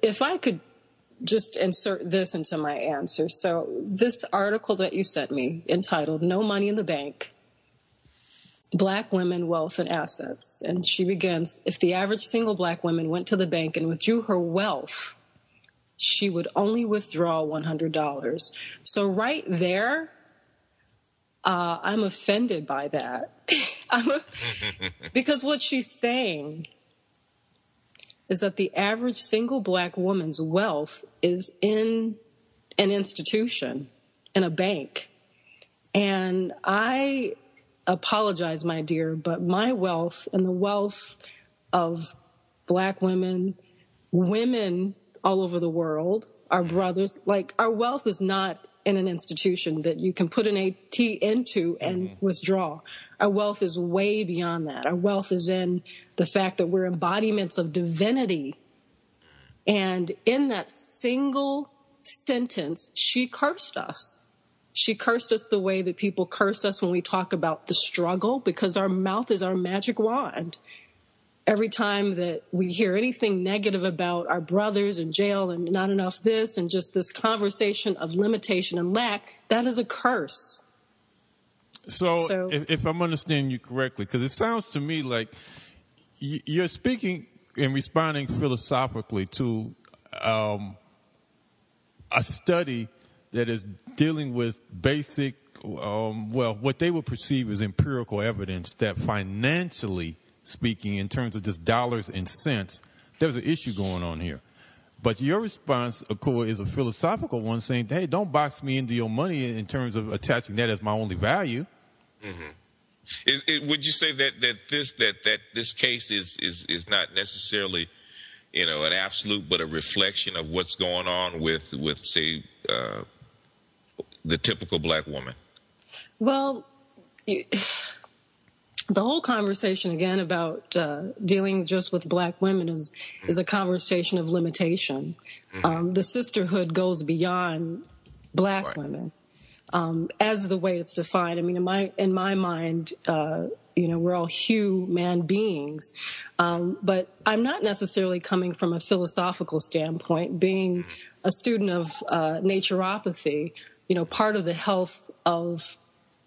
if I could just insert this into my answer. So this article that you sent me entitled "No Money in the Bank, Black Women, Wealth and Assets." And she begins, if the average single Black woman went to the bank and withdrew her wealth, she would only withdraw $100. So right there, I'm offended by that. Because what she's saying is that the average single Black woman's wealth is in an institution, in a bank. And I apologize, my dear, but my wealth and the wealth of Black women, women all over the world, our brothers, like our wealth is not in an institution that you can put an AT into and withdraw. Our wealth is way beyond that. Our wealth is in the fact that we're embodiments of divinity. And in that single sentence, she cursed us. She cursed us the way that people curse us when we talk about the struggle, because our mouth is our magic wand. Every time that we hear anything negative about our brothers in jail and not enough this and just this conversation of limitation and lack, that is a curse. So if I'm understanding you correctly, because it sounds to me like you're speaking and responding philosophically to a study that is dealing with basic, what they would perceive as empirical evidence that financially speaking, in terms of just dollars and cents, there's an issue going on here. But your response, Akua, is a philosophical one, saying, hey, don't box me into your money in terms of attaching that as my only value. Mm-hmm. Would you say that this case is not necessarily, an absolute, but a reflection of what's going on with say, the typical Black woman? Well, the whole conversation, again, about dealing just with Black women is a conversation of limitation. Mm-hmm. The sisterhood goes beyond Black women as the way it's defined. I mean, in my mind, we're all human beings. But I'm not necessarily coming from a philosophical standpoint. Being a student of naturopathy, part of the health of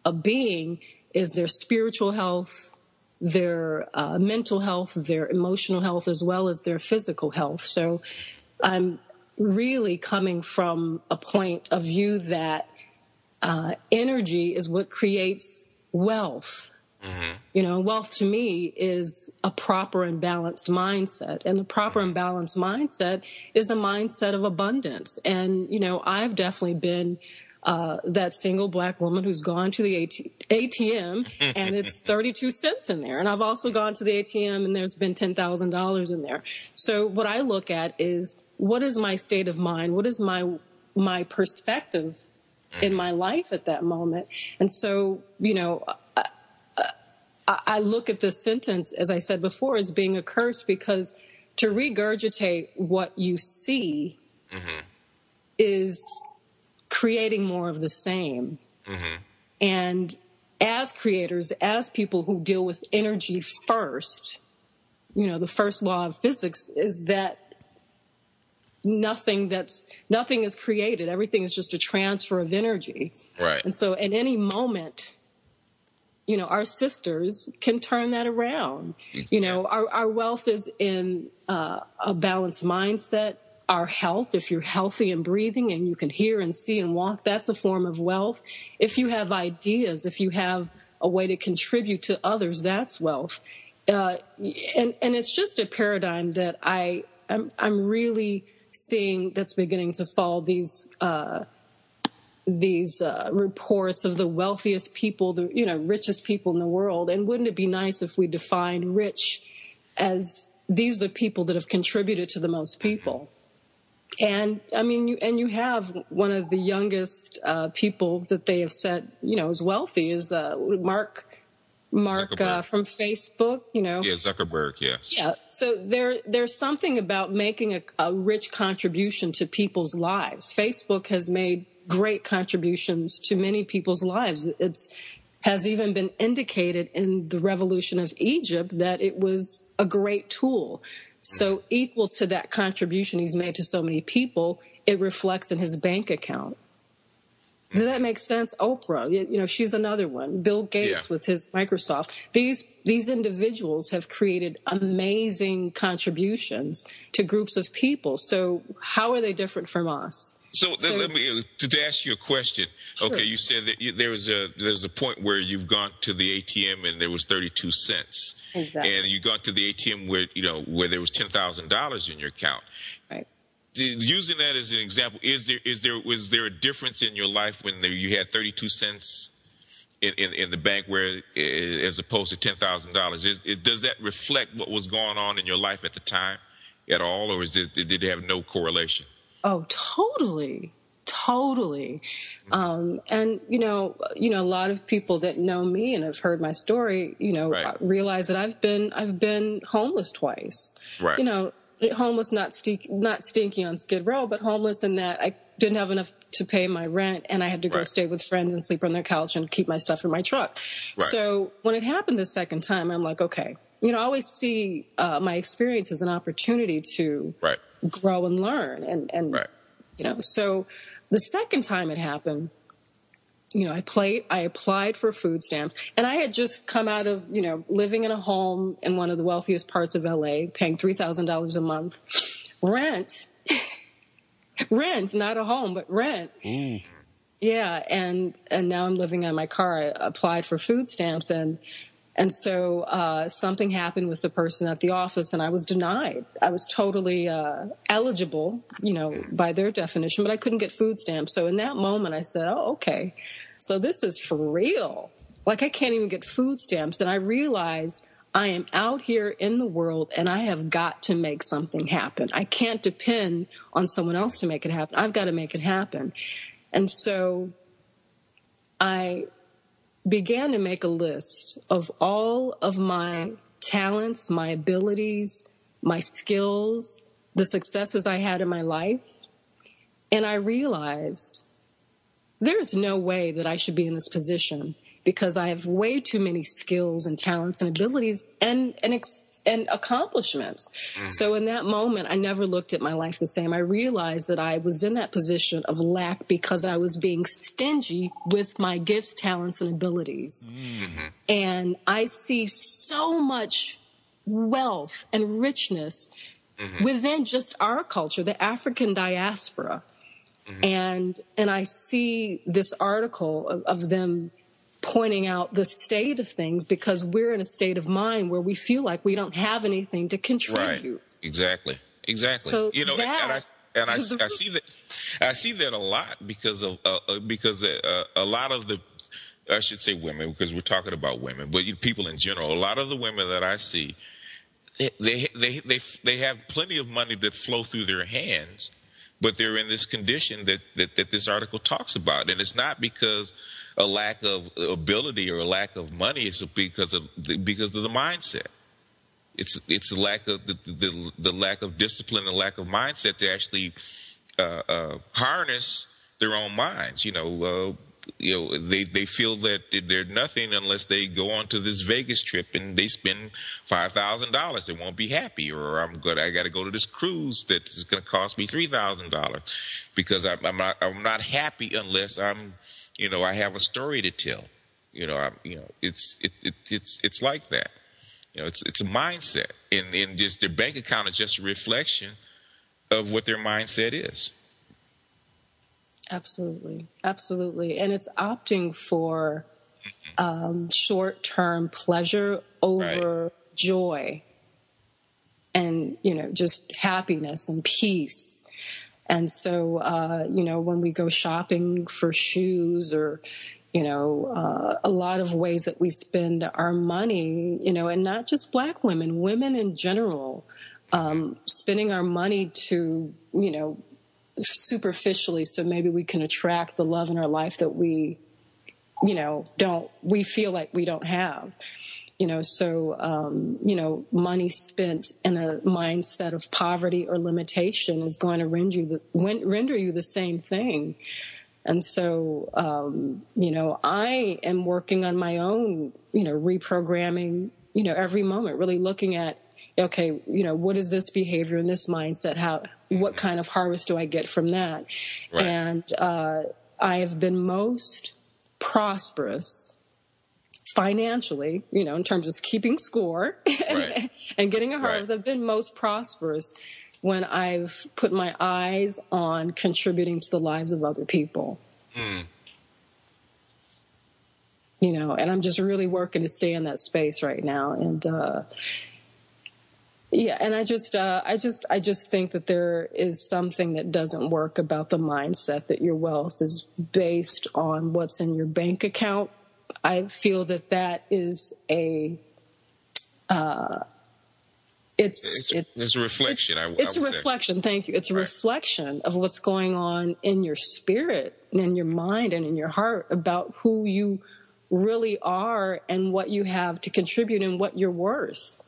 a being is their spiritual health, their mental health, their emotional health, as well as their physical health. So I'm really coming from a point of view that energy is what creates wealth. Mm-hmm. Wealth to me is a proper and balanced mindset. And the proper and balanced mindset is a mindset of abundance. And, I've definitely been that single Black woman who's gone to the ATM and it's 32 cents in there. And I've also gone to the ATM and there's been $10,000 in there. So what I look at is, what is my state of mind? What is my perspective in my life at that moment? And so, I look at this sentence, as I said before, as being a curse, because to regurgitate what you see is creating more of the same. Mm-hmm. And as creators, as people who deal with energy first, the first law of physics is that nothing is created. Everything is just a transfer of energy. Right. And so at any moment, our sisters can turn that around. Our wealth is in a balanced mindset. Our health, if you're healthy and breathing and you can hear and see and walk, that's a form of wealth. If you have ideas, if you have a way to contribute to others, that's wealth. And it's just a paradigm that I'm really seeing that's beginning to fall. These reports of the wealthiest people, the richest people in the world. And wouldn't it be nice if we defined rich as these are the people that have contributed to the most people? And I mean, you have one of the youngest people that they have said, is wealthy is Mark from Facebook. Yeah, Zuckerberg. Yes. Yeah. So there's something about making a rich contribution to people's lives. Facebook has made great contributions to many people's lives. Has even been indicated in the revolution of Egypt that it was a great tool. So equal to that contribution he's made to so many people, it reflects in his bank account. Does that make sense? Oprah, you know, she's another one. Bill Gates with his Microsoft. These individuals have created amazing contributions to groups of people. So how are they different from us? So let me to ask you a question. Sure. Okay, you said that there's a point where you've gone to the ATM and there was 32 cents, exactly. And you got to the ATM where there was $10,000 in your account. Right. Using that as an example, was there a difference in your life when you had 32 cents in the bank, where as opposed to $10,000? Does that reflect what was going on in your life at the time at all, or did it have no correlation? Oh, totally. And you know, a lot of people that know me and have heard my story, realize that I've been homeless twice. Right. You know, homeless, not stinky on Skid Row, but homeless in that I didn't have enough to pay my rent, and I had to go stay with friends and sleep on their couch and keep my stuff in my truck. Right. So when it happened the second time, I'm like, okay, I always see my experience as an opportunity to grow and learn, and so the second time it happened, I applied for food stamps, and I had just come out of, living in a home in one of the wealthiest parts of LA, paying $3,000 a month. Rent, not a home, but rent. Ooh. Yeah. And now I'm living on my car. I applied for food stamps, and so something happened with the person at the office, and I was denied. I was totally eligible, by their definition, but I couldn't get food stamps. So in that moment, I said, oh, okay, so this is for real. Like, I can't even get food stamps. And I realized I am out here in the world, and I have got to make something happen. I can't depend on someone else to make it happen. I've got to make it happen. And so I began to make a list of all of my talents, my abilities, my skills, the successes I had in my life. And I realized there's no way that I should be in this position, because I have way too many skills and talents and abilities and accomplishments. So in that moment, I never looked at my life the same. I realized that I was in that position of lack because I was being stingy with my gifts, talents, and abilities. Mm-hmm. And I see so much wealth and richness within just our culture, the African diaspora. Mm-hmm. And I see this article of them pointing out the state of things, because we're in a state of mind where we feel like we don't have anything to contribute. Right. Exactly. So I see that a lot because a lot of the, I should say women, because we're talking about women, but people in general, a lot of the women that I see, they have plenty of money that flow through their hands, but they're in this condition that this article talks about. And it's not because a lack of ability or a lack of money, it's because of the mindset. It's a lack of the lack of discipline and lack of mindset to actually harness their own minds. They feel that they're nothing unless they go on to this Vegas trip and they spend $5,000. They won't be happy. Or I got to go to this cruise that's going to cost me $3,000 because I'm not happy unless I have a story to tell. It's like that. It's a mindset, and just their bank account is just a reflection of what their mindset is. Absolutely. And it's opting for short-term pleasure over joy, and just happiness and peace. And so when we go shopping for shoes, or a lot of ways that we spend our money, and not just Black women, women in general, spending our money to, superficially, so maybe we can attract the love in our life that we feel like we don't have. Money spent in a mindset of poverty or limitation is going to render you the same thing. And so, I am working on my own, reprogramming, every moment, really looking at, okay, what is this behavior and this mindset? What kind of harvest do I get from that? Right. And I have been most prosperous financially, in terms of keeping score and getting a harvest. I've been most prosperous when I've put my eyes on contributing to the lives of other people. And I'm just really working to stay in that space right now. And, and I just think that there is something that doesn't work about the mindset that your wealth is based on what's in your bank account. I feel that is it's a reflection. It's a reflection. Thank you. It's a reflection of what's going on in your spirit and in your mind and in your heart about who you really are and what you have to contribute and what you're worth.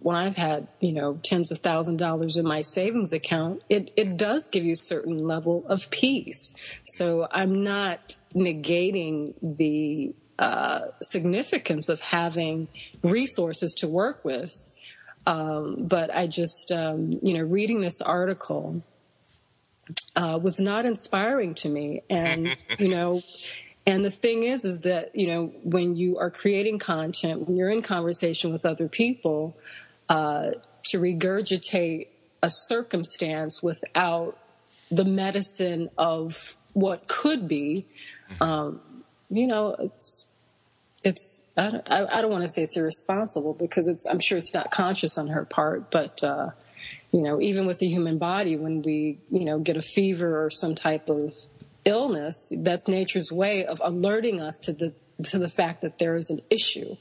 When I've had, tens of $1,000s in my savings account, it does give you a certain level of peace. So I'm not negating the significance of having resources to work with. But I just, reading this article was not inspiring to me. And, and the thing is that, when you are creating content, when you're in conversation with other people, to regurgitate a circumstance without the medicine of what could be, it's I don't want to say it's irresponsible because I'm sure it's not conscious on her part, but even with the human body, when we get a fever or some type of illness, that's nature's way of alerting us to the fact that there is an issue.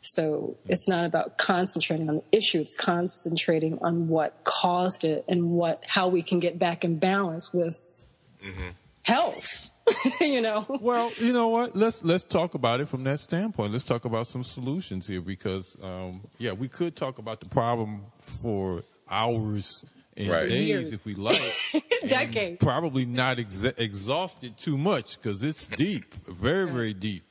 So it's not about concentrating on the issue; it's concentrating on what caused it and how we can get back in balance with health. Well, you know what? Let's talk about it from that standpoint. Let's talk about some solutions here because, we could talk about the problem for hours and days if we like. Decades. Probably not exhaust it too much because it's deep, very, very deep.